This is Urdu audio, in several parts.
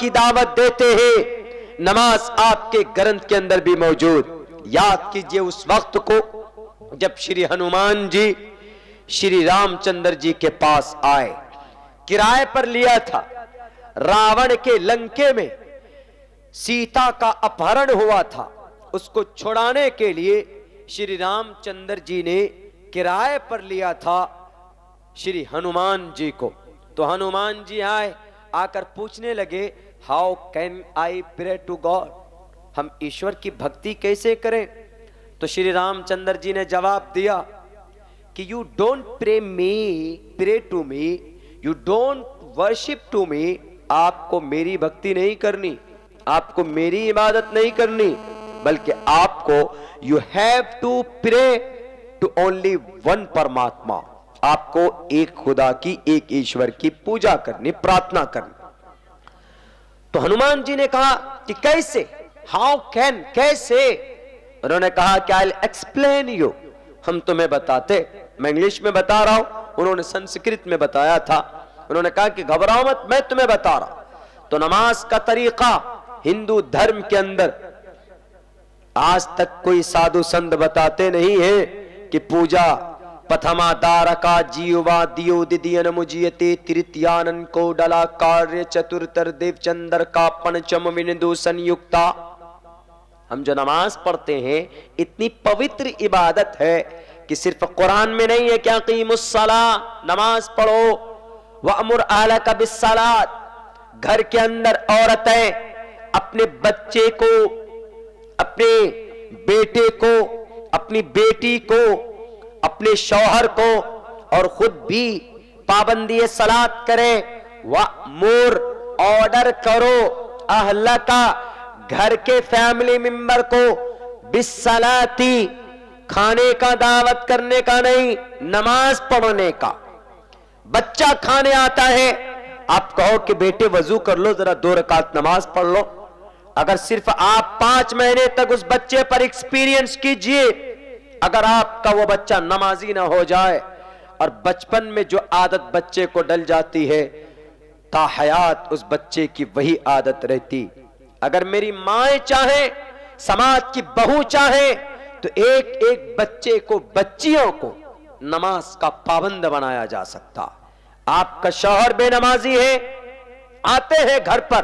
کی دعوت دیتے ہیں، نماز آپ کے گرنتھ کے اندر بھی موجود۔ یاد کیجئے اس وقت کو جب شری ہنومان جی شری رام چندر جی کے پاس آئے، کرائے پر لیا تھا، راون کے لنکے میں سیتا کا اپہرن ہوا تھا، اس کو چھڑانے کے لیے شری رام چندر جی نے کرائے پر لیا تھا شری ہنومان جی کو۔ تو ہنومان جی آئے، آ کر پوچھنے لگے how can I pray to God, ہم ایشور کی بھکتی کیسے کریں؟ تو شری رام چندر جی نے جواب دیا کہ you don't pray to me, you don't worship to me, آپ کو میری بھکتی نہیں کرنی، آپ کو میری عبادت نہیں کرنی، بلکہ آپ کو you have to pray to only one پرماتما، آپ کو ایک خدا کی، ایک ایشور کی پوجا کرنی، پرارتھنا کرنی۔ تو ہنومان جی نے کہا کہ کیسے، ہاؤ کین، کیسے؟ انہوں نے کہا کہ I'll explain you، ہم تمہیں بتاتے، میں انگلش میں بتا رہا ہوں، انہوں نے سنسکرت میں بتایا تھا۔ انہوں نے کہا کہ گھبراؤ مت، میں تمہیں بتا رہا۔ تو نماز کا طریقہ ہندو دھرم کے اندر آج تک کوئی سادھو سنت بتاتے نہیں ہیں کہ پوجا پتھما دارکا جیوا دیو دیدین مجیتے ترتیانن کو ڈلا کاریہ چترتر دیو چندر کا پنچم وندو سنیکتا۔ ہم جو نماز پڑھتے ہیں اتنی پوتر عبادت ہے کہ صرف قرآن میں نہیں ہے کہ اقیم الصلاۃ، نماز پڑھو، وَأْمُرْ أَهْلَكَ بِالصَّلَاةِ، گھر کے اندر عورتیں اپنے بچے کو، اپنے بیٹے کو، اپنی بیٹی کو، اپنے شوہر کو اور خود بھی پابندی صلاۃ کریں۔ وَأْمُرْ، آرڈر کرو، أَهْلَكَ، گھر کے فیملی ممبر کو، بالصلاۃ، کھانے کا دعوت کرنے کا نہیں، نماز پڑھنے کا۔ بچہ کھانے آتا ہے، آپ کہو کہ بیٹے وضو کر لو، ذرا 2 رکعت نماز پڑھ لو۔ اگر صرف آپ 5 مہینے تک اس بچے پر ایکسپیرینس کیجئے، اگر آپ کا وہ بچہ نمازی نہ ہو جائے، اور بچپن میں جو عادت بچے کو ڈل جاتی ہے تا حیات اس بچے کی وہی عادت رہتی۔ اگر میری مائیں چاہیں، سماج کی بہو چاہیں، تو ایک ایک بچے کو، بچیوں کو نماز کا پابند بنایا جا سکتا۔ آپ کا شوہر بے نمازی ہے، آتے ہیں گھر پر،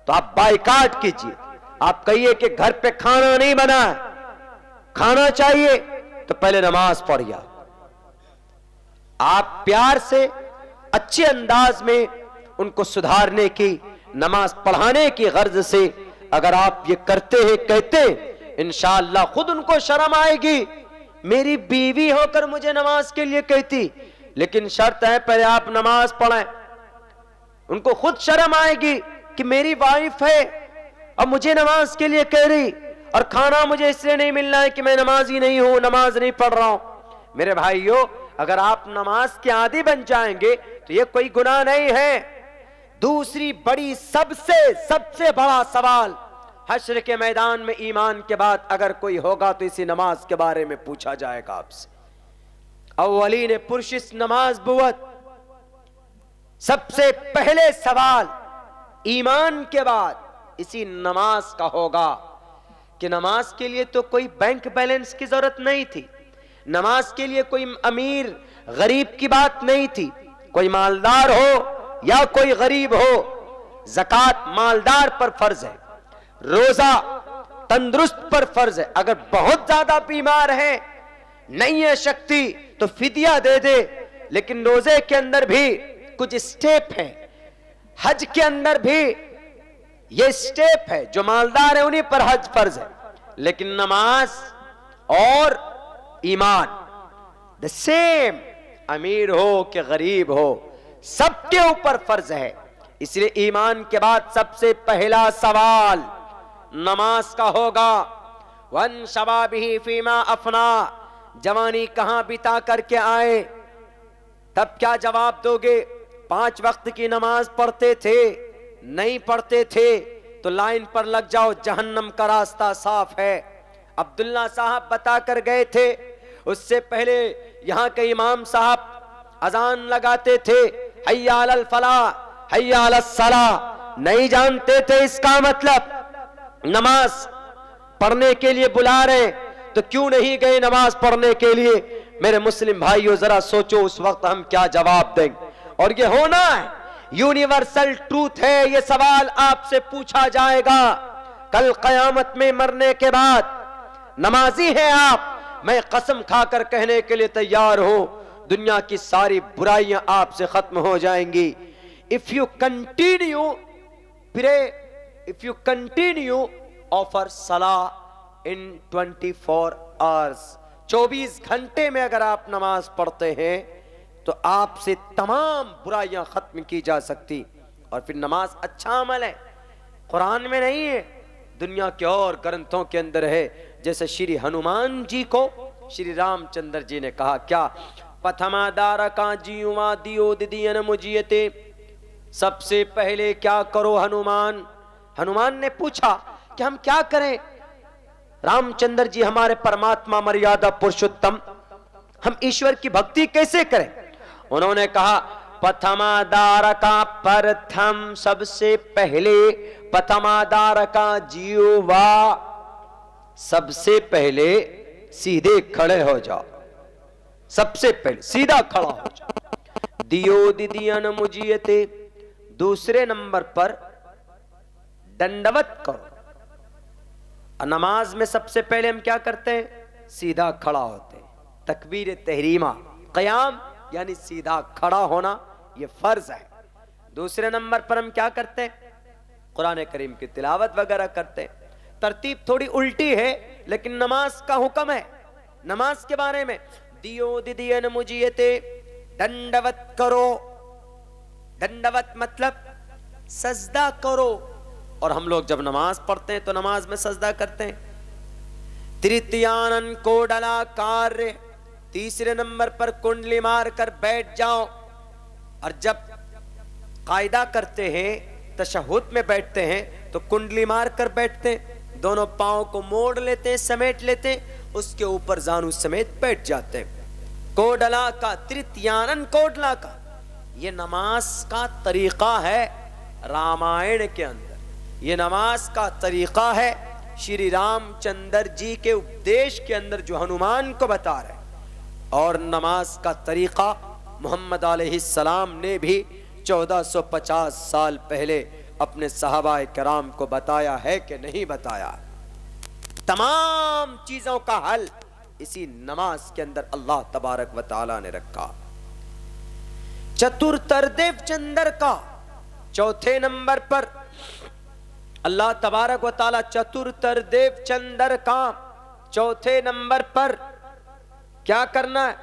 تو آپ بائیکاٹ کیجئے، آپ کہیے کہ گھر پہ کھانا نہیں بنا ہے، کھانا چاہیے تو پہلے نماز پڑھیا۔ آپ پیار سے، اچھے انداز میں ان کو سدھارنے کی، نماز پڑھانے کی غرض سے اگر آپ یہ کرتے ہیں، کہتے ہیں، انشاءاللہ خود ان کو شرم آئے گی۔ میری بیوی ہو کر مجھے نماز کے لیے کہتی، لیکن شرط ہے پہلے آپ نماز پڑھیں۔ ان کو خود شرم آئے گی کہ میری وائف ہے اور مجھے نماز کے لیے کہہ رہی، اور کھانا مجھے اس لیے نہیں ملنا ہے کہ میں نمازی نہیں ہوں، نماز نہیں پڑھ رہا ہوں۔ میرے بھائیو، اگر آپ نماز کے عادی بن جائیں گے تو یہ کوئی گناہ نہیں ہے۔ دوسری بڑی، سب سے بڑا سوال حشر کے میدان میں ایمان کے بعد اگر کوئی ہوگا تو اسی نماز کے بارے میں پوچھا جائے گا آپ سے۔ اولین پرشش نماز بوت، سب سے پہلے سوال ایمان کے بعد اسی نماز کا ہوگا کہ نماز کے لیے تو کوئی بینک بیلنس کی ضرورت نہیں تھی، نماز کے لیے کوئی امیر غریب کی بات نہیں تھی، کوئی مالدار ہو یا کوئی غریب ہو، زکوٰۃ مالدار پر فرض ہے، روزہ تندرست پر فرض ہے، اگر بہت زیادہ بیمار ہے، نہیں ہے شکتی تو فدیہ دے دے، لیکن روزے کے اندر بھی کچھ سٹیپ ہیں، حج کے اندر بھی یہ سٹیپ ہے، جو مالدار ہے انہی پر حج فرض ہے، لیکن نماز اور ایمان the same، امیر ہو کہ غریب ہو سب کے اوپر فرض ہے۔ اس لیے ایمان کے بعد سب سے پہلا سوال نماز کا ہوگا۔ وَن شَبَابِهِ فِيمَا أَفْنَا، جوانی کہاں بتا کر کے آئے، تب کیا جواب دو گے؟ 5 وقت کی نماز پڑھتے تھے، نہیں پڑھتے تھے تو لائن پر لگ جاؤ، جہنم کا راستہ صاف ہے۔ عبداللہ صاحب بتا کر گئے تھے، اس سے پہلے یہاں کے امام صاحب اذان لگاتے تھے، حی علی الفلاح، حی علی الصلاح، نہیں جانتے تھے اس کا مطلب نماز پڑھنے کے لیے بلا رہے تو کیوں نہیں گئے نماز پڑھنے کے لیے؟ میرے مسلم بھائیو ذرا سوچو اس وقت ہم کیا جواب دیں گے. اور یہ ہونا ہے، یونیورسل ٹروتھ ہے، یہ سوال آپ سے پوچھا جائے گا کل قیامت میں مرنے کے بعد. نمازی ہیں آپ، میں قسم کھا کر کہنے کے لیے تیار ہوں دنیا کی ساری برائیاں آپ سے ختم ہو جائیں گی. if you continue pray, if you continue offer salah in 24 hours, 24 گھنٹے میں اگر آپ نماز پڑھتے ہیں تو آپ سے تمام برائیاں ختم کی جا سکتی. اور پھر نماز اچھا عمل ہے، قرآن میں نہیں ہے، دنیا کے اور گرنتھوں کے اندر ہے. جیسے شری ہنومان جی کو شری رام چندر جی نے کہا کیا پتھما دارکا جیوا دیو ددین مجیتے، سب سے پہلے کیا کرو ہنومان نے پوچھا کہ ہم کیا کریں؟ رام چندر جی ہمارے پرماتما مریادہ پرشتم، ہم ایشور کی بھکتی کیسے کریں؟ انہوں نے کہا پتھما دارکا پرتھم، سب سے پہلے پتھما دارکا جیوا، سب سے پہلے سیدھے کھڑے ہو جاؤ، سب سے پہلے سیدھا کھڑا ہو جاؤ. دیو دیدین مجیتے، دوسرے نمبر پر دنڈوت کرو. نماز میں سب سے پہلے ہم کیا کرتے ہیں؟ سیدھا کھڑا ہوتے ہیں. تکبیر تحریمہ، قیام یعنی سیدھا کھڑا ہونا، یہ فرض ہے. دوسرے نمبر پر ہم کیا کرتے ہیں؟ قرآن کریم کی تلاوت وغیرہ کرتے ہیں. ترتیب تھوڑی الٹی ہے لیکن نماز کا حکم ہے. نماز کے بارے میں دیو دیدین مجیتے، دنڈوت کرو. دنڈوت مطلب سجدہ کرو. اور ہم لوگ جب نماز پڑھتے ہیں تو نماز میں سجدہ کرتے ہیں. تریتیانن کو ڈلا کاریہ، تیسرے نمبر پر کنڈلی مار کر بیٹھ جاؤ. اور جب قاعدہ کرتے ہیں، تشہد میں بیٹھتے ہیں تو کنڈلی مار کر بیٹھتے ہیں، دونوں پاؤں کو موڑ لیتے ہیں، سمیٹ لیتے ہیں، اس کے اوپر زانو سمیت بیٹھ جاتے ہیں. کوڈلا کا تریتیانن کوڈلا کا یہ نماز کا طریقہ ہے. رامائن کے اندر یہ نماز کا طریقہ ہے. شری رام چندر جی کے اپدیش کے اندر جو ہنومان کو بتا رہے، اور نماز کا طریقہ محمد علیہ السلام نے بھی 1450 سال پہلے اپنے صحابہ کرام کو بتایا ہے کہ نہیں بتایا؟ تمام چیزوں کا حل اسی نماز کے اندر اللہ تبارک و تعالی نے رکھا. چتر دیو چندر کا چوتھے نمبر پر اللہ تبارک و تعالی چتر دیو چندر کا چوتھے نمبر پر کیا کرنا ہے؟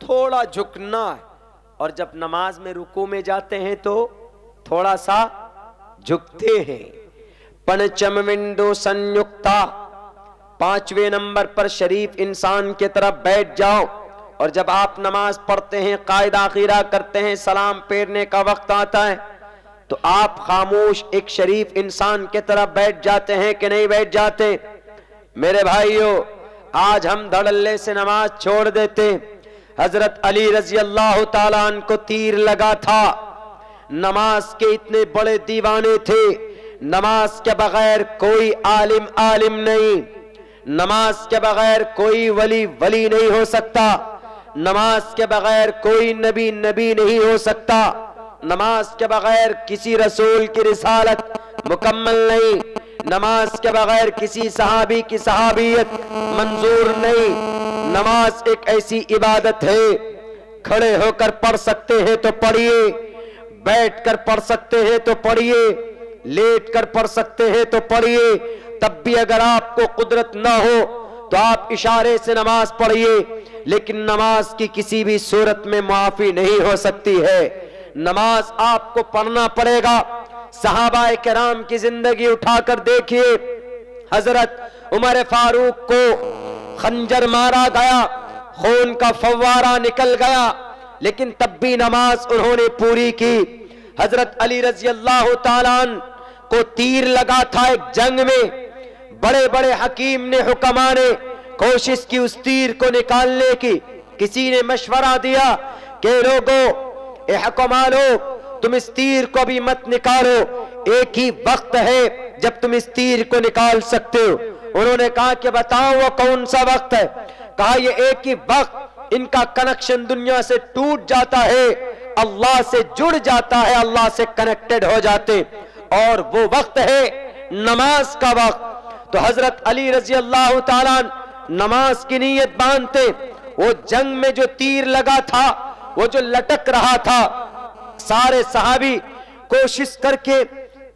تھوڑا جھکنا ہے. اور جب نماز میں رکوع میں جاتے ہیں تو تھوڑا سا جھکتے ہیں. پنچم ونڈو سنیکتا، پانچویں نمبر پر شریف انسان کی طرف بیٹھ جاؤ. اور جب آپ نماز پڑھتے ہیں، قاعدہ خیرہ کرتے ہیں، سلام پھیرنے کا وقت آتا ہے تو آپ خاموش ایک شریف انسان کی طرف بیٹھ جاتے ہیں کہ نہیں بیٹھ جاتے؟ میرے بھائیو، آج ہم دھڑلے سے نماز چھوڑ دیتے. حضرت علی رضی اللہ تعالیٰ عنہ کو تیر لگا تھا، نماز کے اتنے بڑے دیوانے تھے. نماز کے بغیر کوئی عالم نہیں، نماز کے بغیر کوئی ولی نہیں ہو سکتا، نماز کے بغیر کوئی نبی نہیں ہو سکتا، نماز کے بغیر کسی رسول کی رسالت مکمل نہیں، نماز کے بغیر کسی صحابی کی صحابیت منظور نہیں. نماز ایک ایسی عبادت ہے، کھڑے ہو کر پڑھ سکتے ہیں تو پڑھیے، بیٹھ کر پڑھ سکتے ہیں تو پڑھیے، لیٹ کر پڑھ سکتے ہیں تو پڑھیے. تب بھی اگر آپ کو قدرت نہ ہو تو آپ اشارے سے نماز پڑھیے، لیکن نماز کی کسی بھی صورت میں معافی نہیں ہو سکتی ہے. نماز آپ کو پڑھنا پڑے گا. صحابہ کرام کی زندگی اٹھا کر دیکھیے. حضرت عمر فاروق کو خنجر مارا گیا، خون کا فوارہ نکل گیا، لیکن تب بھی نماز انہوں نے پوری کی. حضرت علی رضی اللہ تعالیٰ عنہ کو تیر لگا تھا ایک جنگ میں، بڑے بڑے حکیم نے، حکماء نے کوشش کی اس تیر کو نکالنے کی. کسی نے مشورہ دیا کہ لوگو، اے حکماء لوگ، تم اس تیر کو بھی مت نکالو، ایک ہی وقت ہے جب تم اس تیر کو نکال سکتے ہو۔ انہوں نے کہا کہ بتاؤ وہ کون سا وقت ہے؟ کہا یہ ایک ہی وقت ان کا کنیکشن دنیا سے ٹوٹ جاتا ہے، اللہ سے جڑ جاتا ہے، اللہ سے کنیکٹڈ ہو جاتے، اور وہ وقت ہے نماز کا وقت۔ تو حضرت علی رضی اللہ تعالیٰ نماز کی نیت باندھتے، وہ جنگ میں جو تیر لگا تھا، وہ جو لٹک رہا تھا، سارے صحابی کوشش کر کے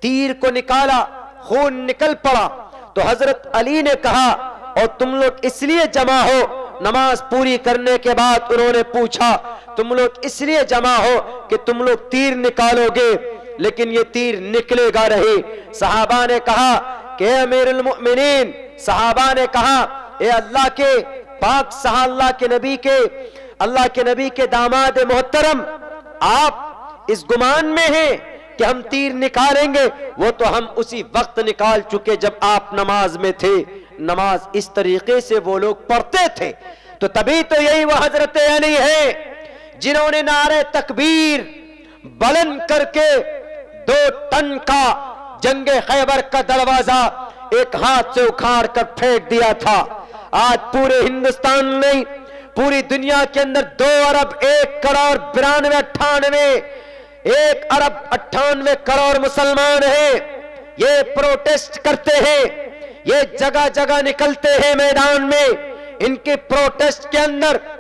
تیر کو نکالا، خون نکل پڑا۔ تو حضرت علی نے کہا اور تم لوگ اس لیے جمع ہو، نماز پوری کرنے کے بعد انہوں نے پوچھا تم لوگ اس لیے جمع ہو کہ تم لوگ تیر نکالو گے، لیکن یہ تیر نکلے گا نہیں۔ صحابہ نے کہا کہ اے امیر المؤمنین، صحابہ نے کہا اے اللہ کے پاک اللہ کے نبی کے داماد محترم، آپ اس گمان میں ہیں کہ ہم تیر نکالیں گے؟ وہ تو ہم اسی وقت نکال چکے جب آپ نماز میں تھے۔ نماز اس طریقے سے وہ لوگ پڑھتے تھے۔ تو تبھی تو یہی وہ حضرت علی ہیں جنہوں نے نعرہ تکبیر بلند کر کے 2 ٹن کا جنگ خیبر کا دروازہ ایک ہاتھ سے اکھاڑ کر پھینک دیا تھا۔ آج پورے ہندوستان نہیں، پوری دنیا کے اندر 2 ارب 1 کروڑ 92 98 1 ارب 98 کروڑ مسلمان ہیں۔ یہ پروٹیسٹ کرتے ہیں، یہ جگہ جگہ نکلتے ہیں میدان میں، ان کے پروٹیسٹ کے اندر